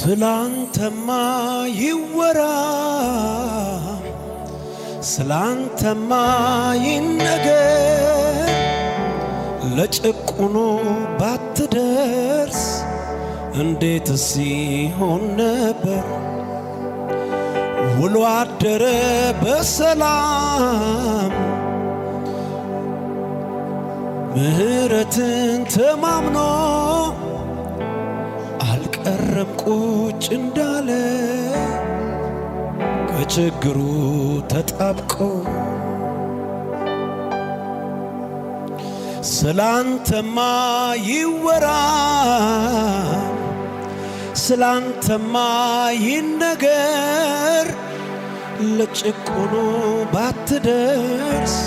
ስላንተማ ይወራ ስላንተማ ይነገር ለጭቁኑ ባትደርስ እንዴት ሲሆን ነበር ውሎ አደረ በሰላም ምህረትን ተማምኖ አልቀረም ቁጭ እንዳለ ከችግሩ ተጣብቆ ስላንተማ ይወራ ስላንተማ ይነገር ለጭቁኑ ባትደርስ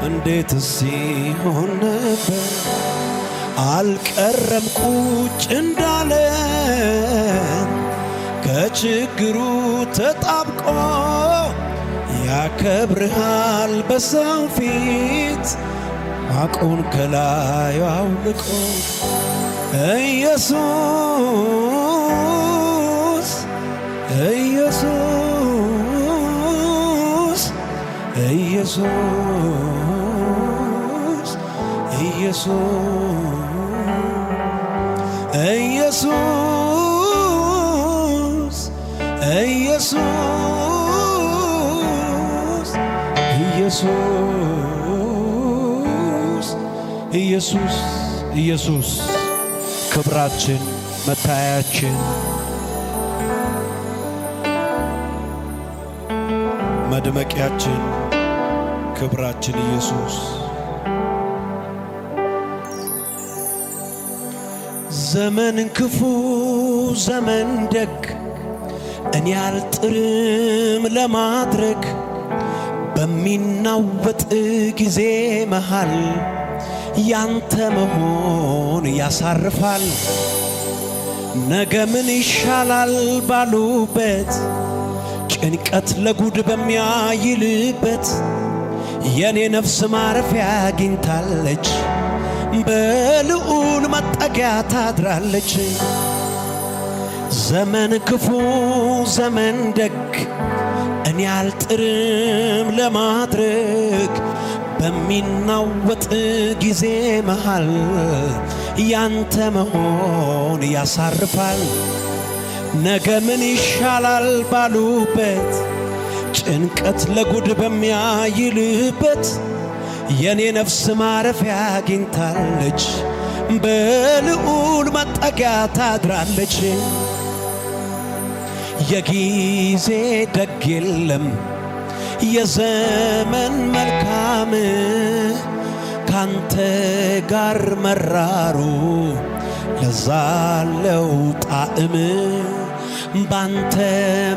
እንዴት ሲሆን ነበር አልቀረም ቁጭ እንዳለ ከችግሩ ተጣብቆ ያከብርሃል በሰው ፊት ማቁን ከላዩ አውልቆ ኢየሱስ ኢየሱስ ኢየሱስ ኢየሱስ ኢየሱስ ኢየሱስ ኢየሱስ ኢየሱስ ክብራችን መታያችን መድመቂያችን ክብራችን ኢየሱስ ዘመን ክፉ ዘመን ደግ እኔ አልጥርም ለማድረግ በሚናወጥ ጊዜ መሃል ያንተ መሆን ያሳርፋል ነገ ምን ይሻላል ባሉበት ጭንቀት ለጉድ በሚያይልበት የኔ ነፍስ ማረፊያ አግኝታለች በልዑል መጠጊያ ታድራለች ዘመን ክፉ ዘመን ደግ እኔ አልጥርም ለማድረግ በሚናወጥ ጊዜ መሃል ያንተ መሆን ያሳርፋል ነገ ምን ይሻላል ባሉበት ጭንቀት ለጉድ በሚያይልበት የኔ ነፍስ ማረፊያ አግኝታለች በልዑል መጠጊያ ታድራለች የጊዜ ደግ የለም የዘመን መልካም ካንተ ጋር መራሩ ለዛለው ጣዕም ባንተ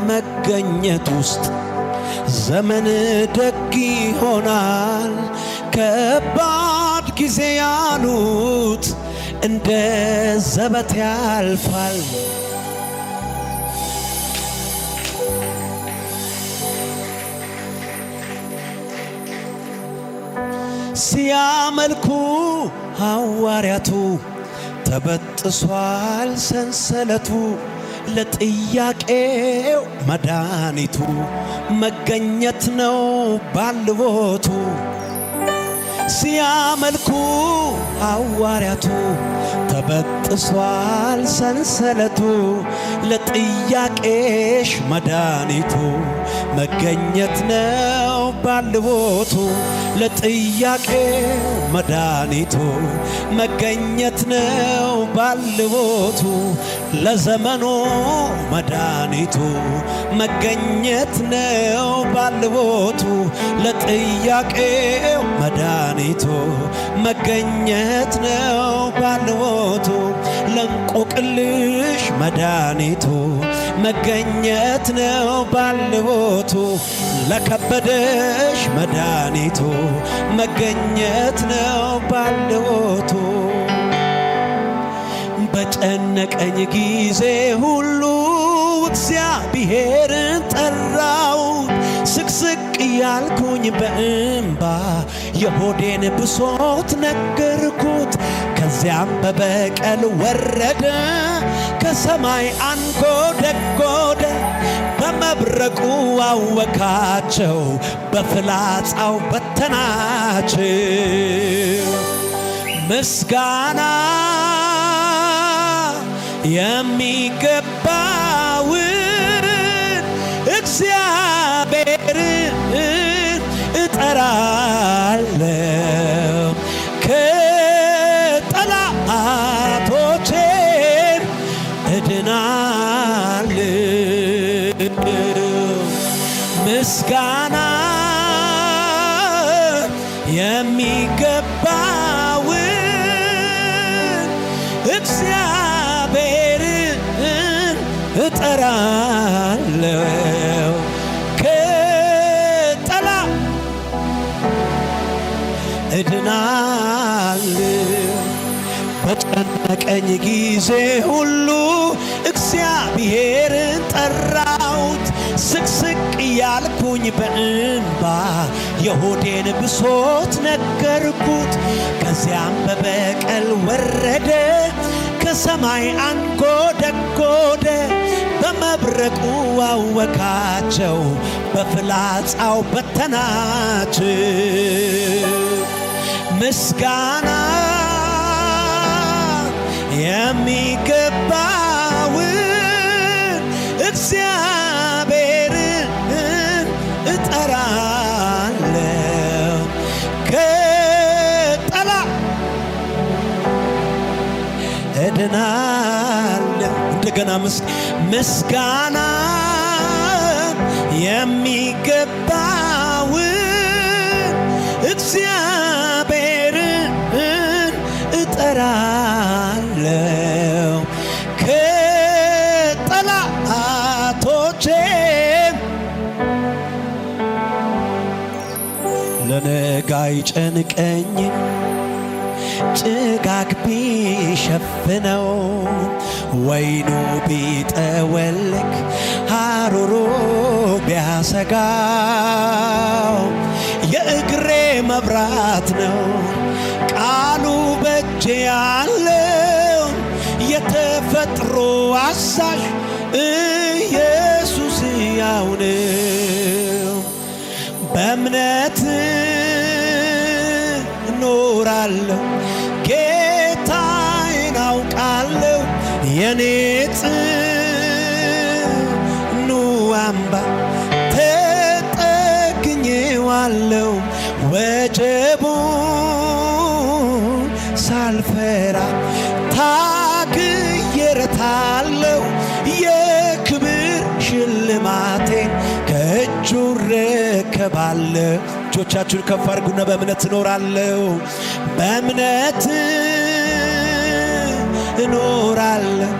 መገኘት ውስጥ ዘመን ደግ ይሆናል ከባድ ጊዜ ያሉት እንደ ዘበት ያልፋል ሲያመልኩ ሐዋርያቱ ተበጥሷል ሰንሰለቱ ለጥያቄው መድኃኒቱ መገኘት ነው ባልቦቱ ሲያመልኩ ሐዋርያቱ ተበጥሷል ሰንሰለቱ ለጥያቄሽ መድኃኒቱ መገኘት ነው ባልቦቱ ለጥያቄው መድኃኒቱ መገኘት ነው ባልቦቱ ለዘመኑ መድኃኒቱ መገኘት ነው ባልቦቱ ለጥያቄው መድኃኒቱ መገኘት ነው ባልቦቱ ለእንቆቅልሽ መድኃኒቱ መገኘት ነው ባልቦቱ ለከበደሽ መድኃኒቱ መገኘት ነው ባልቦቱ በጨነቀኝ ጊዜ ሁሉ እግዚአብሔርን ጠራሁት ስቅስቅ ያልኩኝ በእንባ የሆዴን ብሶት ነገርኩት ከዚያም በበቀል ወረደ ከሰማይ አንጎደጎደ በመብረቁ አወካቸው በፍላጻው በተናቸው ምስጋና የሚገባውን እግዚአብሔርን እጠራለሁ ከጠላቶቼን እድናለሁ ምስጋና የሚገባውን እግዚአብሔርን እጠራለሁ ከጠላት እድናለሁ በጨነቀኝ ጊዜ ሁሉ እግዚአብሔርን ጠራሁት ስቅስቅ እያልኩኝ በእንባ የሆዴን ብሶት ነገርኩት ከዚያም በበቀል ወረደ ከሰማይ አንጎደጎደ በመብረቁ አወካቸው በፍላጻው በተናቸው ምስጋና የሚገባውን እግዚአብሔርን እጠራለሁ ከጠላት እድናለሁ እንደገና ምስጋና የሚገባውን እግዚአብሔርን እጠራለሁ ከጠላቶቼ ለነገ አይጨንቀኝም ጭጋግ ቢሸፍነው ወይኑ ቢጠወልግ ሐሩሩ ቢያሰጋው የእግሬ መብራት ነው ቃሉ በእጄ ያለው የተፈጥሮ አዛዥ ኢየሱስ ሕያው ነው በእምነት እኖራለሁ ጌታዬን አውቃለሁ የኔ ጽኑ አምባ ተጠግኜዋለሁ ወጀቡን ሳልፈራ ታግዬ እረታለሁ የክብር ሽልማቴን ከእጁ እረከባለሁ እጆቻችሁን ከፍ አድርጉና በእምነት እኖራለሁ በእምነት እኖራለሁ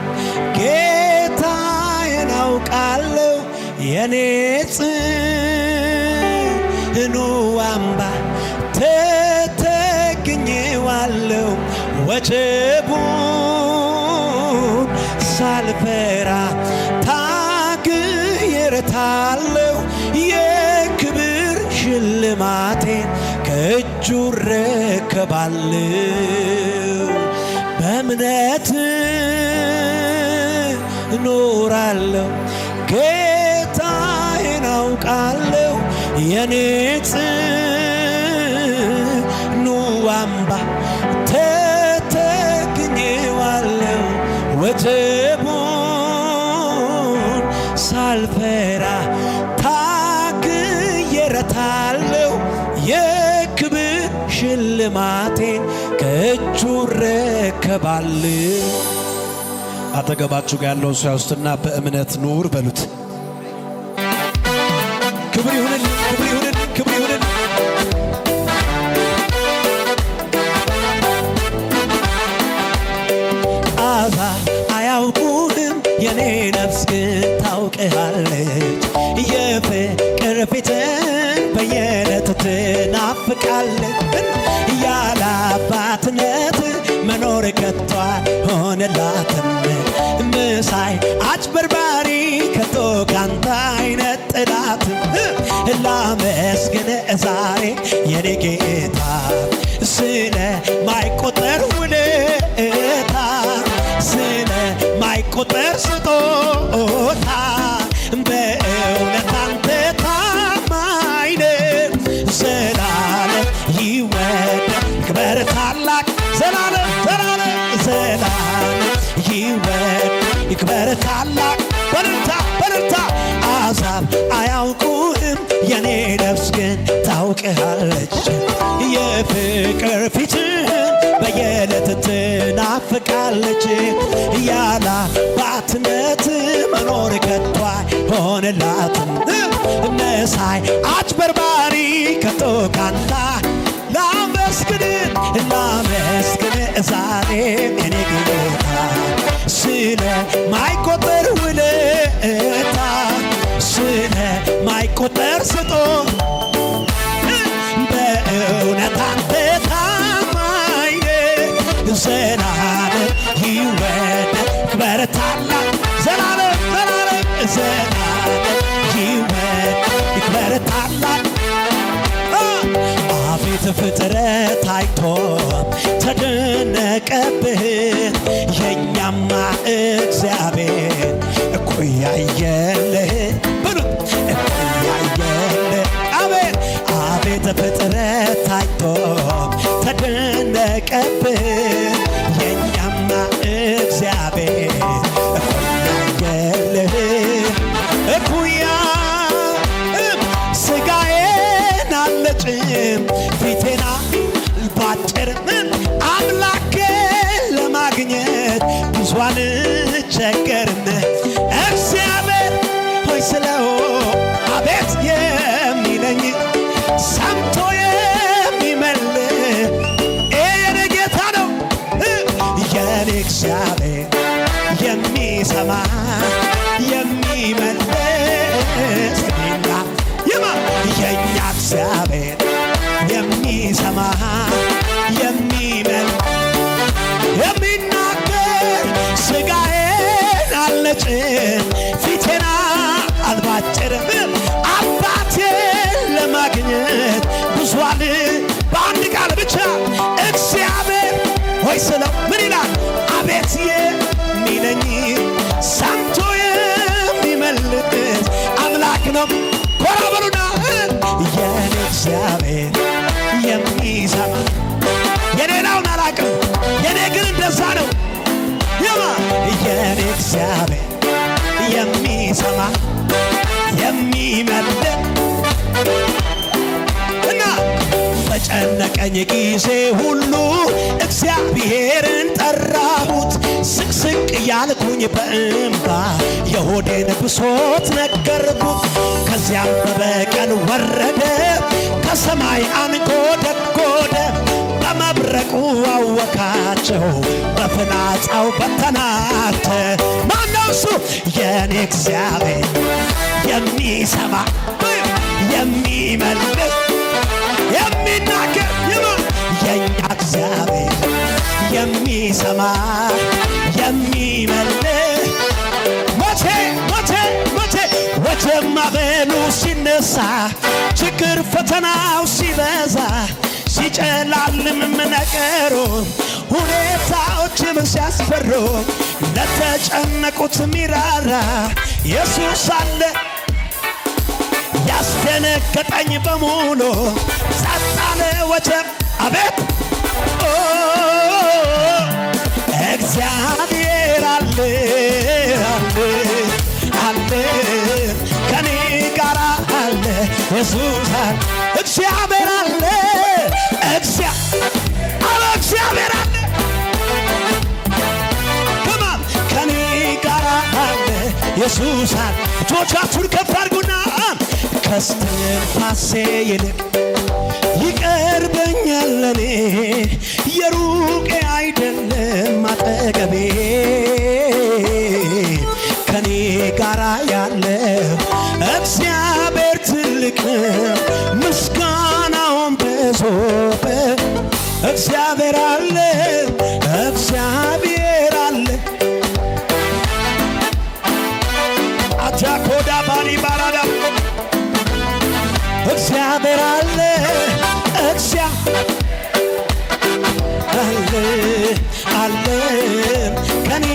ጌታዬን አውቃለሁ የኔ ጽኑ አምባ ተጠግኜዋለሁ ወጀቡን ሳልፈራ ታግዬ እረታለሁ የክብር ሽልማቴን ከእጁ እረከባለሁ በእምነት እኖራለሁ ጌታዬን አውቃለሁ የኔ ጽኑ አምባ ተጠግኜዋለሁ ወጀቡን ሳልፈራ ታግዬ እረታለሁ የክብር ሽልማቴን ከእጁ እረከባለሁ አጠገባችሁ ጋር ያለውን ሰው ያውስትና በእምነት ኑር በሉት ክብር ይሁንልህ ክብር ይሁንልህ ክብር ይሁንልህ አዛ አያውቁህም የኔ ነፍስ ግን ታውቅሃለች የፍቅር ፊትን በየዕለቱ ትናፍቃለች ያለ አባትነት መኖር ከቶ ሆነላትም ምሳይ አጭበርባሪ ከቶ ካንተ አይነጥላትም ላመስግን ዛሬ የኔ ጌታ ስለ ማይቆጠር ውለታ ስለ ማይቆጠር ስጦታ በእውነት አንተ ታማኝ ነህ። ዘላለም ይወደድ ይክበር ታላቅ ዘላለም ዘላለም ዘላለም ይወደድ ይክበር ታላቅ በርታ በርታ አሕዛብ አያውቁህም የኔ ነፍስ ግን ታውቅሃለች። የፍቅር ፊትህን በየዕለት ትናፍቃለች። ያለ አባትነት መኖር ከቶ አይሆንላትም። መሳይ አጭበርባሪ ከቶ ካንተ ላመስግን ዛሬም የኔ ጌታ ስለማይቆጠር ውለታ ስለማይቆጠር በእውነት አንተ ታማኝ ነህ። ዘላለም ይወደድ ይክበር ታላቅ ዘላለም ዘላለም ዘላለም ይወደድ ይክበር ታላቅ አቤት ፍጥረት አይቶ ተደነቀብህ። የኛማ እግዚአብሔር እኩያ የለህ እኩያ የለህ። አቤት አቤት ፍጥረት አይቶ ተደነቀብህ። የኛማ እግዚአብሔር እኩያ የለህ እኩያ ስጋዬን አልነጭም ፊቴና ባጭርም አምላኬ ለማግኘት ብዙ አልቸገርም። እግዚአብሔር ሆይ ስለው አቤት የሚለኝ ሰምቶ የሚመልስ የኔ ጌታ ነው። የኔ እግዚአብሔር የሚሰማ የሚመልስ የኛ እግዚአብሔር የሚሰማ የሚናገር ስጋዬን አልነጭም ፊቴና አልባጭርም አባቴን ለማግኘት ብዙዋል በአንድ ቃል ብቻ እግዚአብሔር ሆይ ስለው ምን ይላል? አቤት የሚለኝ ሰምቶ የሚመልስ አምላክ ነው። ኮራ በሉና የኔ እግዚአብሔር የሚሰማ የሌላውን አላቅም የኔ ግን እንደዛ ነው። የኔ እግዚአብሔር የሚሰማ የሚመልስ እና በጨነቀኝ ጊዜ ሁሉ እግዚአብሔርን ጠራሁት። ስቅስቅ እያልኩኝ በእንባ የሆዴን ብሶት ነገርኩት። ከዚያም በበቀል ወረደ ከሰማይ አንጎደጎደ። በመብረቁ አወካቸው በፍላጻው በተናተ። ማነው እሱ? የኔ እግዚአብሔር የሚሰማ የሚመልስ የሚናገር የኛ እግዚአብሔር የሚሰማ የሚመልስ ሞቴ ሞቴ ሞቴ ወጀማ በሉ ሲነሳ ችግር ፈተናው ሲበዛ ሲጨላልምም ነገሩ ሁኔታዎችም ሲያስፈሩ ለተጨነቁት ሚራራ ኢየሱስ አለ። ያስደነገጠኝ በሙሉ ጸጥ አለ ወጀብ አቤት እግዚአብሔር አለ አለ አለ ከኔ ጋር አለ ኢየሱስ አለ እግዚአብሔር አለ እግዚአብሔር አለ ከማን ከኔ ጋር አለ ኢየሱስ አለ። እጆቻችሁን ከፍ አድርጉና ከስትንፋሴ ይልቅ ይቀርበኛል ለኔ የሩቅ አይደለም አጠገቤ ከኔ ጋራ ያለው እግዚአብሔር ትልቅ ምስጋናውን በዞበት እግዚአብሔር አለ እግዚአብሔር አለ አጃኮዳ ባሪ ባራዳ እግዚአብሔር አለ አለ አለ ከኔ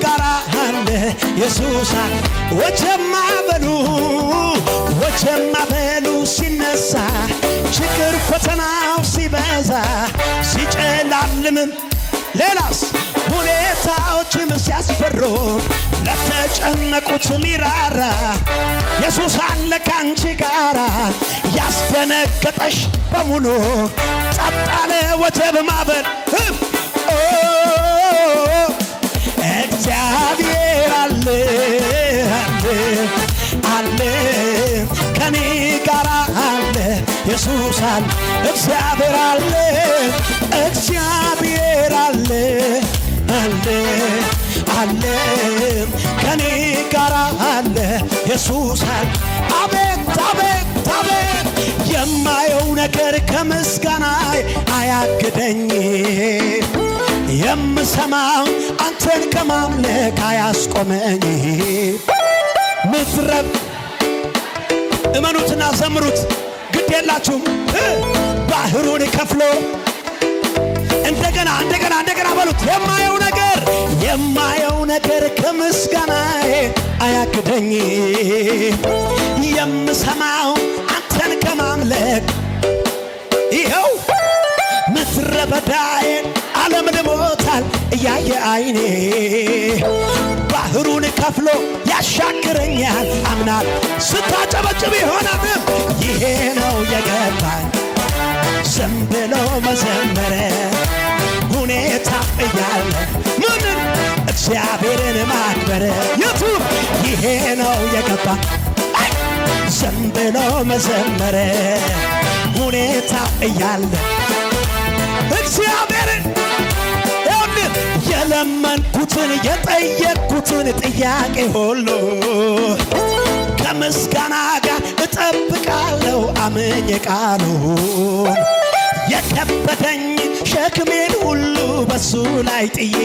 ጋር አለ ኢየሱስ አለ። ወጀማ በሉ ሲነሳ ችግር ፈተናው ሲበዛ ሲጨላልምም ሌላስ ሁኔታዎችም ሲያስፈሩ ለተጨነቁት ሚራራ ኢየሱስ አለ ካንቺ ጋራ። ያስደነገጠሽ በሙሉ ጸጥ አለ ወጀብ ማዕበል እግዚአብሔር አለ አለ ከኔ ጋር አለ ኢየሱስ አለ። እግዚአብሔር አለ እግዚአብሔር አለ አለ ከኔ ጋር አለ ኢየሱስ አለ። አቤት አቤት አቤት የማየው ነገር ከምስጋና አያግደኝ የምሰማው አንተን ከማምለክ አያስቆመኝ። ምትረብ እመኑትና ዘምሩት ግድ የላችሁም። ባህሩን ከፍሎ እንደገና በሉት የማየው ነገር ከምስጋናዬ አያግደኝ የምሰማው አንተን ከማምለክ ይኸው ምድረ በዳዬን ዓለም ልሞታል እያየ አይኔ ባህሩን ከፍሎ ያሻግረኛል አምናል። ስታጨበጭብ ይሆናል ይሄ ነው የገባኝ ዝም ብሎ መዘመረ ሁኔታ እያለ ምንን እግዚአብሔርን ማክበር የቱ ይሄ ነው የገባኝ ዝም ብሎ መዘመረ ሁኔታ እያለ እግዚአብሔርን የለመንኩትን የጠየቅኩትን ጥያቄ ሁሉ ከምስጋና ጋር እጠብቃለሁ አምኜ ቃሉን። የከበደኝ ሸክሜን ሁሉ በሱ ላይ ጥዬ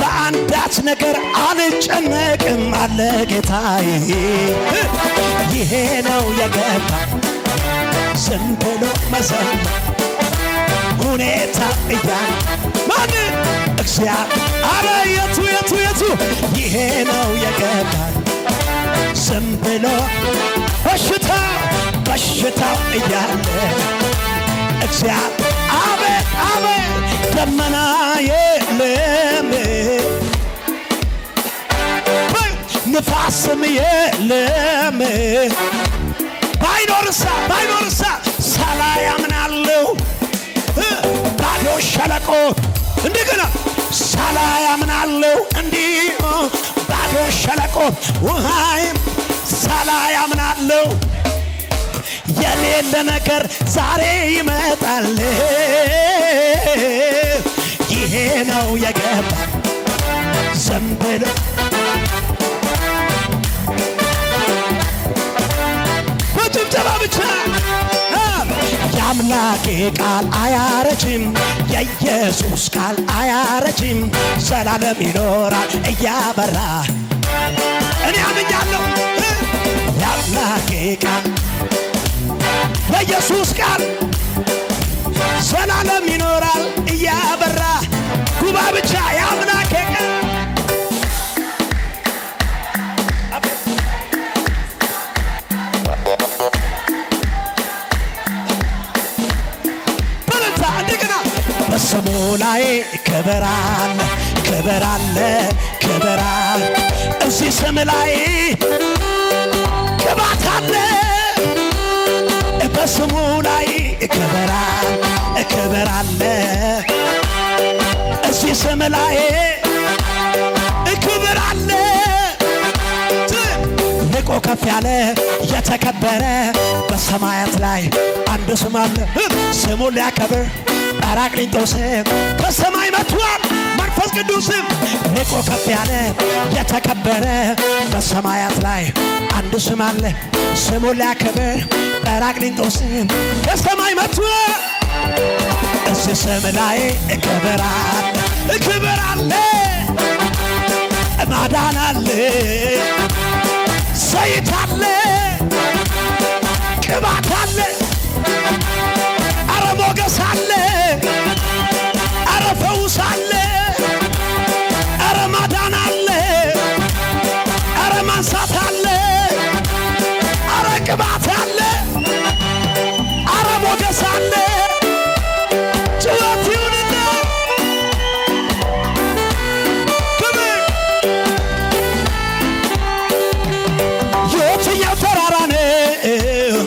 በአንዳች ነገር አልጨነቅም አለ ጌታዬ። ይሄ ነው የገባ ዝም ብሎ መዘመር ሁኔታ እያለ ማን እግዚአብሔር አረ የቱ ይሄ ነው የገባን ዝም ብሎ በሽታው እያለ እግዚአብሔር አቤት ደመና የለም ንፋስም የለም ባይኖርሳ ሳላይ አምናለሁ ባዶ ሸለቆ እንደገና ሳላይ አምናለሁ እንዲህ ባዶ ሸለቆ ውሃይም ሳላይ አምናለሁ የሌለ ነገር ዛሬ ይመጣል። ይሄ ነው የገባ ዝም ብሎ በጭብጨባ ብቻ የአምላኬ ቃል አያረጅም የኢየሱስ ቃል አያረጅም ዘላለም ይኖራል እያበራ እኔ አምኛለሁ። የአምላኬ ቃል የኢየሱስ ቃል ዘላለም ይኖራል እያበራ ጉባ ብቻ የአምላኬ ቃል በለታ እንደገና በስሙ ላይ ክብር አለ እዚህ ስም ላይ ቅባት አለ በስሙ ላይ ክብር አለ እዚህ ስም ላይ ክብር አለ። ንቆ ከፍ ያለ የተከበረ በሰማያት ላይ አንድ ስም አለ ስሙን ሊያከብር ጰራቅሊጦስ ከሰማይ መጥቷል መንፈስ ቅዱስም ንቆ ከፍ ያለ የተከበረ በሰማያት ላይ አንድ ስም አለ ስሙን ሊያከብር ጰራቅሊጦስ ከሰማይ መጥቷል። እዚህ ስም ላይ ክብር አለ ማዳን አለ ዘይት አለ ቅባት አለ አረ ሞገስ አለ አረ ፈውስ አለ አረ ማዳን አለ ማንሳት አለ፣ አረ ቅባት አለ፣ አረ ሞገስ አለ። ጭወት ይሁንና ክብር የትኛው ተራራ ነው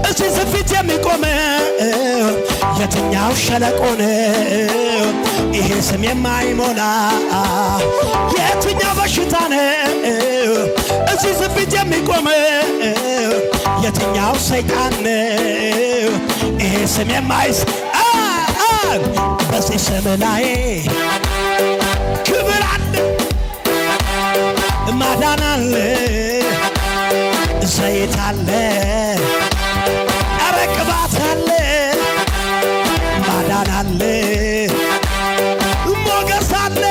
እዚህ ስፊት የሚቆመው? የትኛው ሸለቆ ነው ይሄ ስም የማይሞላ? የትኛው በሽታ ነው እዚህ ስፊት የሚቆመው? የትኛው ሰይጣን ነው ይሄ ስም የማይስ በዚህ ስም ላይ ክብር አለ፣ ማዳን አለ፣ ዘይት አለ፣ ኧረ ቅባት አለ፣ ማዳን አለ፣ ሞገስ አለ።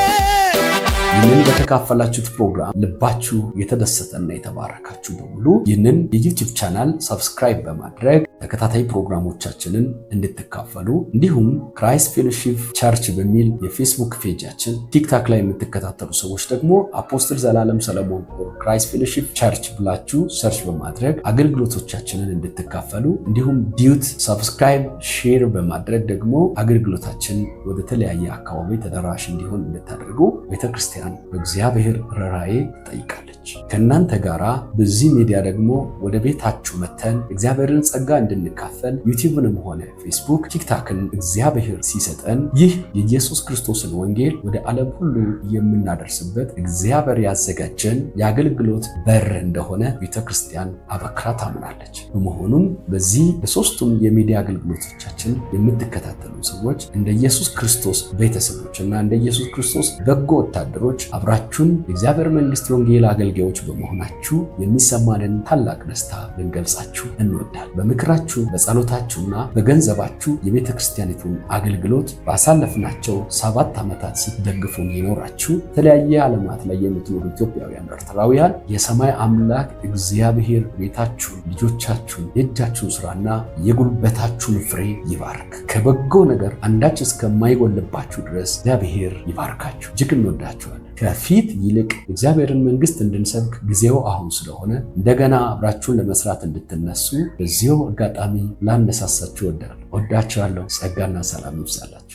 ይህንን በተካፈላችሁት ፕሮግራም ልባችሁ የተደሰተና የተባረካችሁ በሙሉ ይህንን የዩቲዩብ ቻናል ሰብስክራይብ በማድረግ ተከታታይ ፕሮግራሞቻችንን እንድትካፈሉ እንዲሁም ክራይስት ፌሎሺፕ ቸርች በሚል የፌስቡክ ፔጃችን ቲክታክ ላይ የምትከታተሉ ሰዎች ደግሞ አፖስትል ዘላለም ሰለሞን ክራይስት ፌሎሺፕ ቸርች ብላችሁ ሰርች በማድረግ አገልግሎቶቻችንን እንድትካፈሉ እንዲሁም ዲዩት ሰብስክራይብ ሼር በማድረግ ደግሞ አገልግሎታችን ወደ ተለያየ አካባቢ ተደራሽ እንዲሆን እንድታደርጉ ቤተክርስቲያን በእግዚአብሔር ርኅራኄ ትጠይቃለች። ከእናንተ ጋራ በዚህ ሚዲያ ደግሞ ወደ ቤታችሁ መተን እግዚአብሔርን ጸጋ እንድንካፈል ዩቲዩብንም ሆነ ፌስቡክ ቲክታክን እግዚአብሔር ሲሰጠን ይህ የኢየሱስ ክርስቶስን ወንጌል ወደ ዓለም ሁሉ የምናደርስበት እግዚአብሔር ያዘጋጀን የአገልግሎት በር እንደሆነ ቤተክርስቲያን አበክራ ታምናለች። በመሆኑም በዚህ በሶስቱም የሚዲያ አገልግሎቶቻችን የምትከታተሉ ሰዎች እንደ ኢየሱስ ክርስቶስ ቤተሰቦች እና እንደ ኢየሱስ ክርስቶስ በጎ ወታደሮች አብራችሁን የእግዚአብሔር መንግስት ወንጌል አገልጋዮች በመሆናችሁ የሚሰማንን ታላቅ ደስታ ልንገልጻችሁ እንወዳለን። በምክራችሁ በጸሎታችሁና በገንዘባችሁ የቤተ ክርስቲያኒቱን አገልግሎት ባሳለፍናቸው 7 ዓመታት ስትደግፉን የኖራችሁ የተለያየ ዓለማት ላይ የምትኖሩ ኢትዮጵያውያን፣ ኤርትራውያን የሰማይ አምላክ እግዚአብሔር ቤታችሁን፣ ልጆቻችሁን፣ የእጃችሁን ስራና የጉልበታችሁን ፍሬ ይባርክ። ከበጎ ነገር አንዳች እስከማይጎልባችሁ ድረስ እግዚአብሔር ይባርካችሁ። እጅግ እንወዳችኋለን። ከፊት ይልቅ እግዚአብሔርን መንግስት እንድንሰብክ ጊዜው አሁን ስለሆነ እንደገና አብራችሁን ለመስራት እንድትነሱ በዚሁ አጋጣሚ ላነሳሳችሁ ወዳችኋለሁ። ጸጋና ሰላም ይብዛላችሁ።